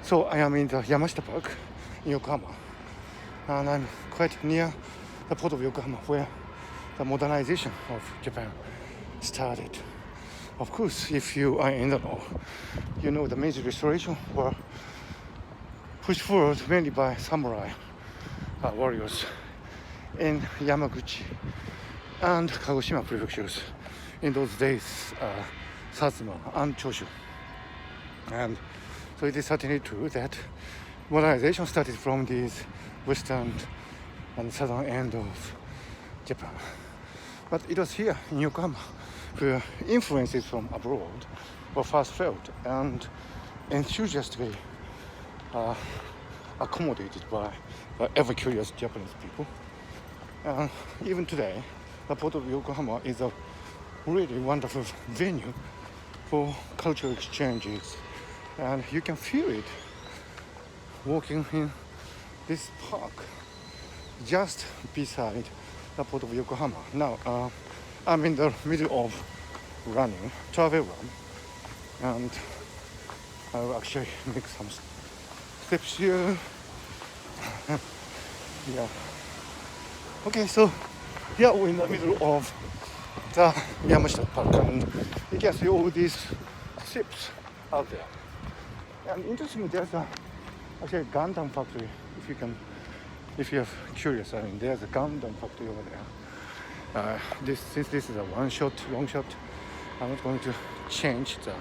So I am in the Yamashita Park in Yokohama, and I'm quite near the port of Yokohama where the modernization of Japan started. Of course, if you are in the know, you know the Meiji restoration were pushed forward mainly by samurai warriors in Yamaguchi and Kagoshima prefectures. In those days, Satsuma and Choshu. And so it is certainly true that modernization started from this western and southern end of Japan. But it was here in Yokohama where influences from abroad were first felt and enthusiastically accommodated by ever curious Japanese people. And even today, the port of Yokohama is a really wonderful venue for cultural exchanges, and you can feel it walking in this park just beside the port of Yokohama. Now I'm in the middle of running, travel run, and I will actually make some steps here. Yeah. Okay, so here we're in the middle of the Yamashita Park, and you can see all these ships out there. And interestingly, there's actually a Gundam factory. If you're curious, I mean, there's a Gundam factory over there. Since this is a long shot, I'm not going to change the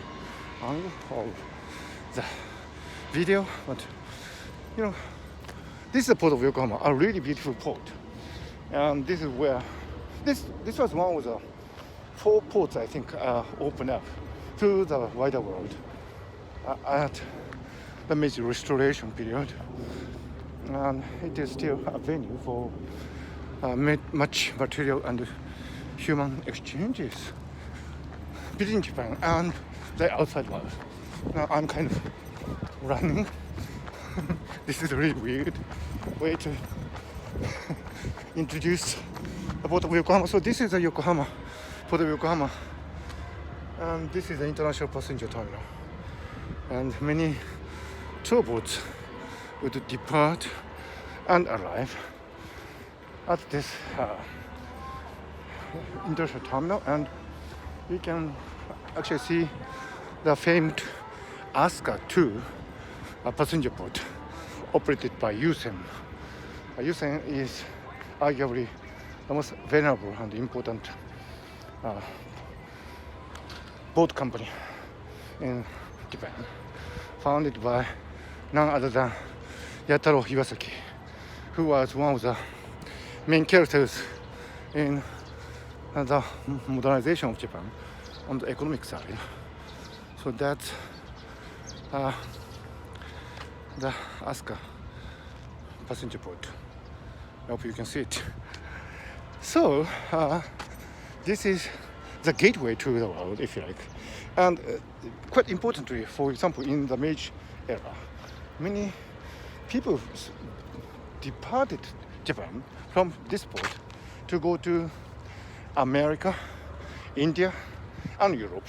angle of the video, but this is the port of Yokohama, a really beautiful port. And this is where this was one of the 4 ports I think opened up to the wider world at the Meiji restoration period, and it is still a venue for much material and human exchanges between Japan and the outside world. Now I'm kind of running. This is a really weird way to introduce the port of Yokohama. So this is the port of Yokohama, and this is the international passenger terminal. And many tour boats would depart and arrive at this international terminal, and you can actually see the famed Asuka 2 passenger boat operated by Yusen. Yusen is arguably the most venerable and important boat company in Japan, founded by none other than Yataro Iwasaki, who was one of the main characters in the modernization of Japan on the economic side. So that's the Asuka passenger boat. I hope you can see it. So this is the gateway to the world, if you like. And quite importantly, for example, in the Meiji era, many people departed Japan from this port to go to America, India, and Europe.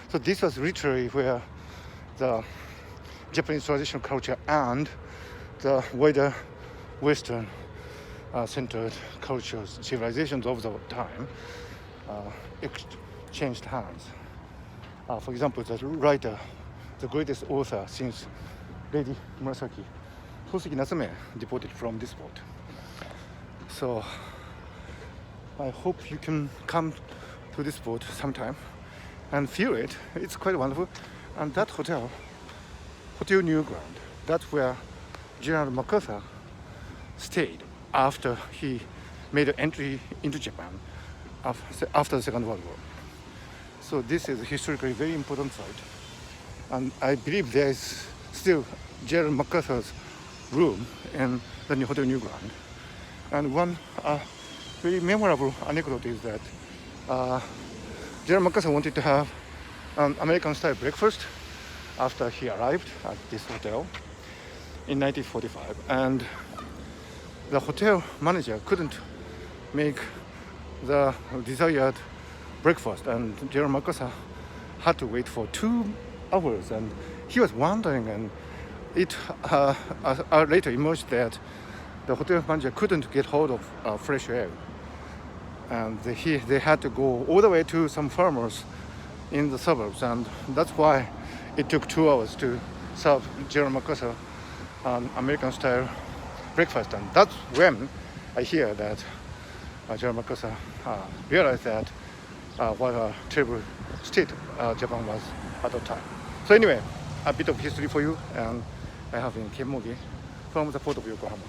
So this was literally where the Japanese traditional culture and the wider Western centered cultures, civilizations of the time exchanged hands. For example, the writer, the greatest author since Lady Murasaki, Hoseki Natsume, deported from this port. So I hope you can come to this port sometime and feel it. It's quite wonderful. And that Hotel New Ground, that's where General MacArthur stayed after he made an entry into Japan after the Second World War. So this is a historically very important site, and I believe there is still General MacArthur's room in the Hotel New Ground. And one very memorable anecdote is that General MacArthur wanted to have an American-style breakfast after he arrived at this hotel in 1945, and the hotel manager couldn't make the desired breakfast, and General MacArthur had to wait for 2 hours, and he was wondering and it later emerged that the hotel manager couldn't get hold of fresh air, and they had to go all the way to some farmers in the suburbs, and that's why it took 2 hours to serve General MacArthur an American-style breakfast. And that's when I hear that General MacArthur realized that what a terrible state Japan was at the time. So anyway, a bit of history for you, and I have been Ken Mogi from the port of Yokohama.